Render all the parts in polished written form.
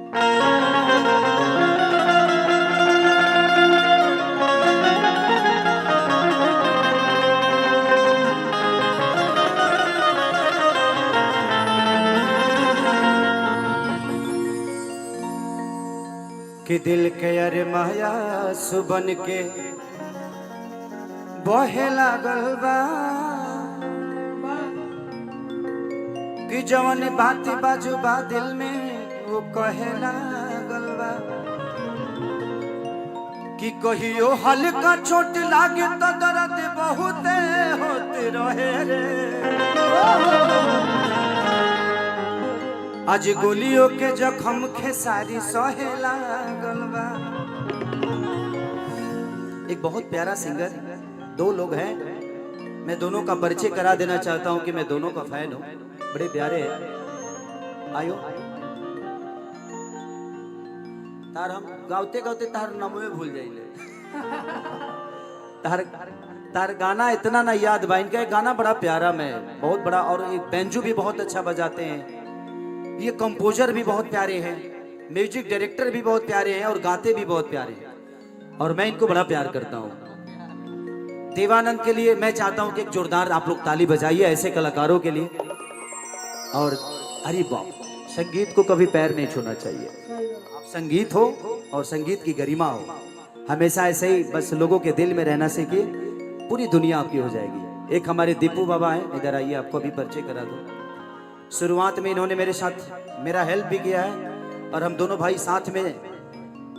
कि दिल के अरे माया सुबन के बहे लागल बा कि जवन बाती बाजू बा दिल में वो कहे लागल बा कि कहियो हल्का चोट लागे तो दर्द बहुते होते रहे रे। आज गोलियों के जख्म खेसारी सहे लागल बा। एक बहुत प्यारा सिंगर, दो लोग हैं, मैं दोनों का परिचय करा देना चाहता हूं कि मैं दोनों का फैन हूं, बड़े प्यारे हैं। आयो तार हम गाते गाते तार नामवे भूल जाइले। तार गाना इतना ना याद बा। इनका एक गाना बड़ा प्यारा में बहुत बड़ा, और एक बेंजू भी बहुत अच्छा बजाते हैं। ये कंपोजर भी बहुत प्यारे हैं, म्यूजिक डायरेक्टर भी बहुत प्यारे हैं और गाते भी बहुत प्यारे हैं, और मैं इनको बड़ा प्यार करता हूँ। देवानंद के लिए मैं चाहता हूँ कि एक जोरदार आप लोग ताली बजाइए ऐसे कलाकारों के लिए। और अरे बाप, संगीत को कभी पैर नहीं छूना चाहिए। आप संगीत हो और संगीत की गरिमा हो, हमेशा ऐसे ही बस लोगों के दिल में रहना सीखिए, पूरी दुनिया आपकी हो जाएगी। एक हमारे दीपू बाबा हैं, इधर आइए, आपको भी परिचय करा दो। शुरुआत में इन्होंने मेरे साथ मेरा हेल्प भी किया है, और हम दोनों भाई साथ में,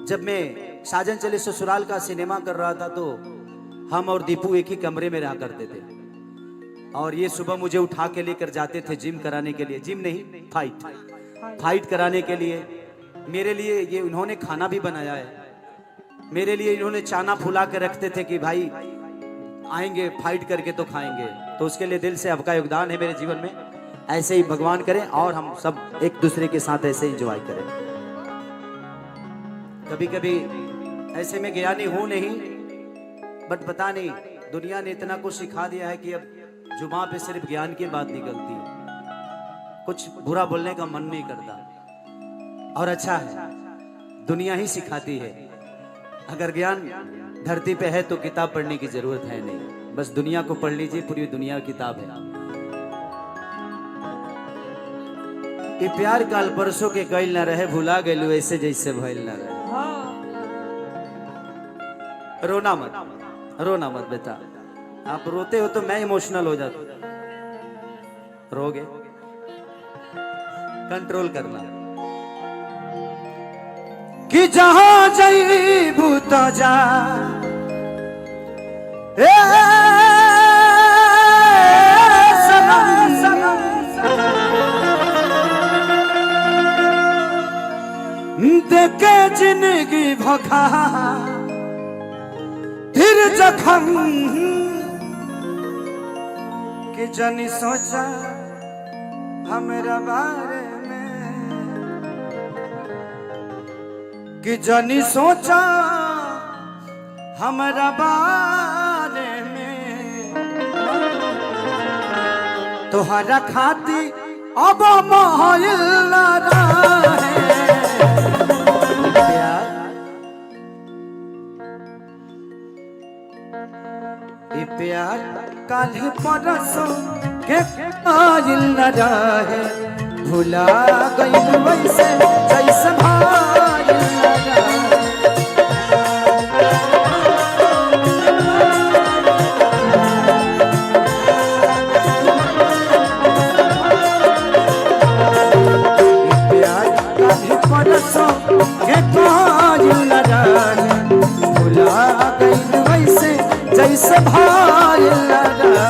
जब मैं साजन चले ससुराल का सिनेमा कर रहा था तो हम और दीपू एक ही कमरे में रहा करते थे, और ये सुबह मुझे उठा के लेकर जाते थे जिम कराने के लिए। जिम नहीं, फाइट कराने के लिए। मेरे लिए ये इन्होंने खाना भी बनाया है, मेरे लिए इन्होंने चाना फुला के रखते थे कि भाई आएंगे फाइट करके तो खाएंगे। तो उसके लिए दिल से आपका योगदान है मेरे जीवन में। ऐसे ही भगवान करें और हम सब एक दूसरे के साथ ऐसे एंजॉय करें। कभी कभी ऐसे में ज्ञानी हूं नहीं, बट पता नहीं दुनिया ने इतना कुछ सिखा दिया है कि अब जुबान पे सिर्फ ज्ञान की बात निकलती है, कुछ बुरा बोलने का मन नहीं करता। और अच्छा है, दुनिया ही सिखाती है। अगर ज्ञान धरती पे है तो किताब पढ़ने की जरूरत है नहीं, बस दुनिया को पढ़ लीजिए, पूरी दुनिया किताब है। कि प्यार काल परसों के गइल ना रहे, भुला गइलू ऐसे जैसे भइल ना रहे। रोना मत बेटा, आप रोते हो तो मैं इमोशनल हो जाता हूं। रोगे, कंट्रोल करना। कि जहां जईबू तो जा, देखे जिंदगी भोखा फिर जखम, कि जनी सोचा हमरा बारे में, कि जनी सोचा हमरा बारे में, तोहरा खाती अब मोहिल ना रहे। प्यार काल परसों के आइल न रहे, भुला गइल वैसे जैसे भाइल न रहे। प्यार काल परसों के आइल न रहे, भुला गइल वैसे जैसे भाई लगा।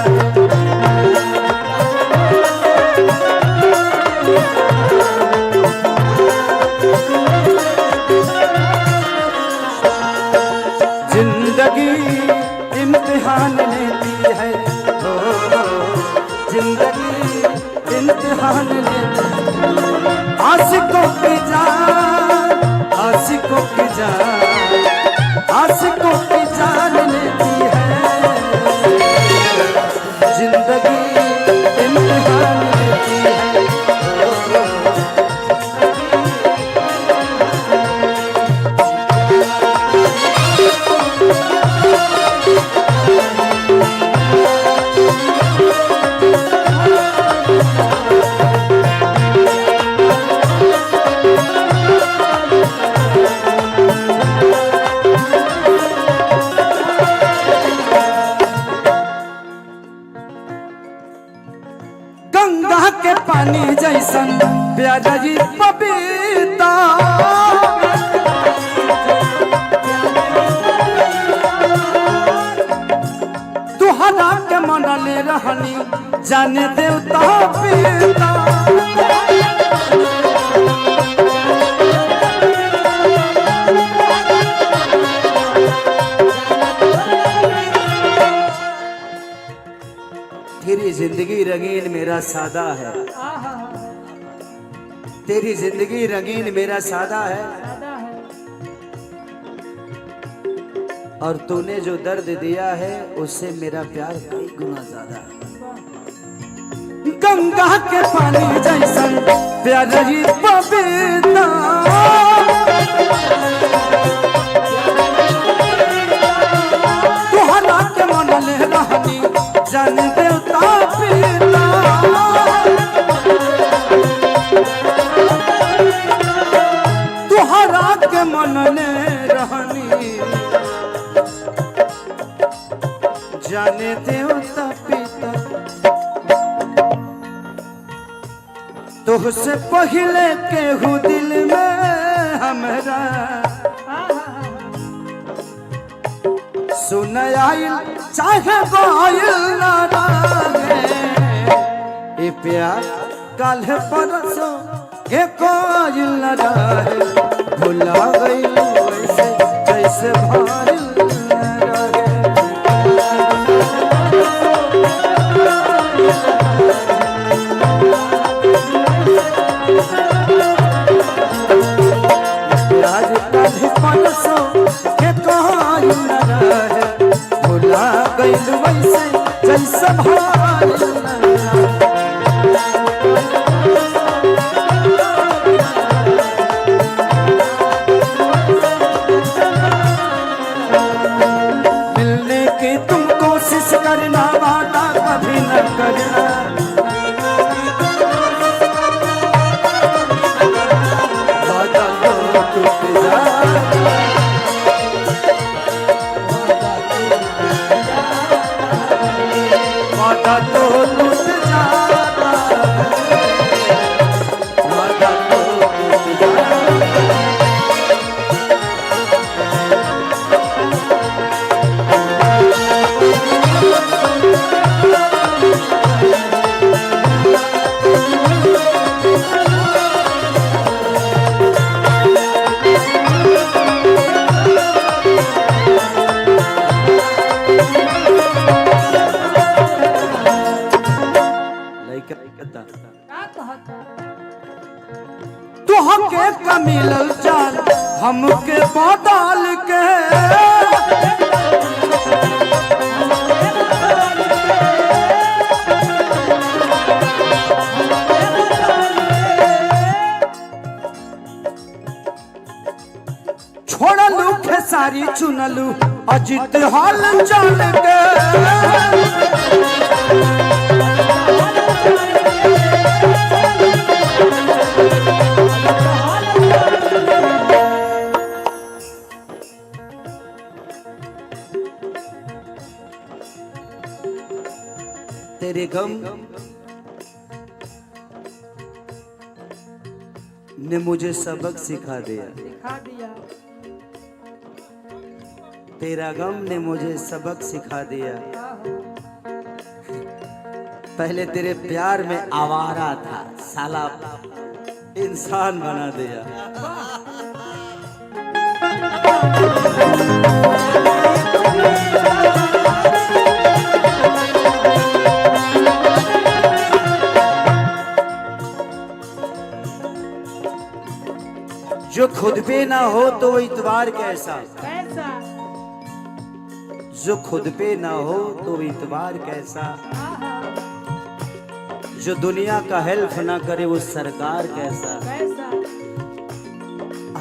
प्यारा जी बबीता तुहरा के मनले रहनी जाने देवता पिता तेरी जिंदगी रंगीन मेरा सादा है, तेरी जिंदगी रंगीन मेरा सादा है, और तूने जो दर्द दिया है उससे मेरा प्यार कई गुना ज्यादा है। गंगा के पानी जैसा प्यार ही पवित्र तुहरा के मन ले रहनी जान देवता पिता तुहरा के मन ले रहनी जाने देवता पिता तुझसे पहले केहू दिल में हमरा सुन आइल चाहे गायल ना रहे ये प्यार कल परसों ये गायल ना रहे भुला गई वैसे जैसे भाई वैसे जैसे मिलने की तुम कोशिश करना वादा कभी न करना वादा तो टूट जाए वादा तो टूट जाता वादा तो टूट जाता तुहके कमिलल जान हमके बदल के छोड़लू खेसारी चुनलू अजित हाल चल के तेरे गम ने मुझे सबक सिखा दिया तेरा गम ने मुझे सबक सिखा दिया पहले तेरे प्यार में आवारा था साला इंसान बना दिया जो खुद पे ना हो तो वो इतबार कैसा जो खुद पे ना हो तो वो इतबार कैसा जो दुनिया का हेल्प ना करे वो सरकार कैसा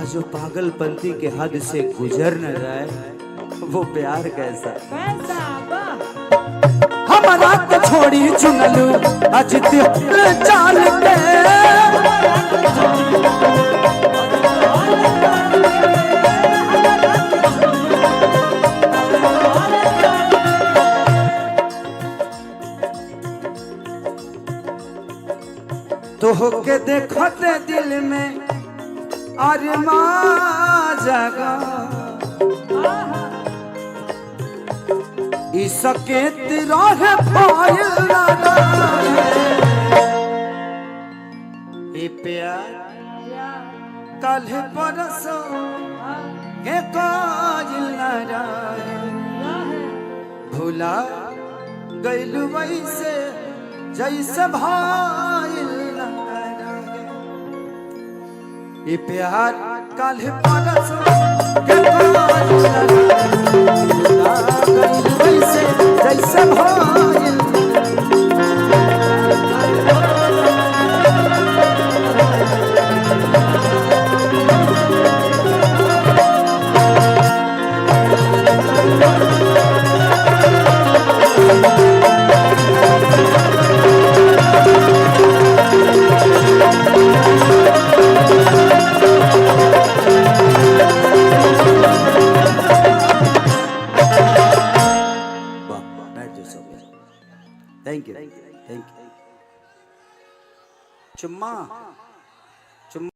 आज जो पागलपंती के हद से गुजर न जाए वो प्यार कैसा हमारा तो छोड़ी चुनलू अजित चाल के तो के देखते दिल में अरमान जगा सकेत रहे पायल लगा प्यार कल परसों के कायल लगा भुला गइल वैसे जैसे भाईल लगा प्यार कल परसों के कायल लगा वैसे जैसे भाईल थैंक यू चुम्मा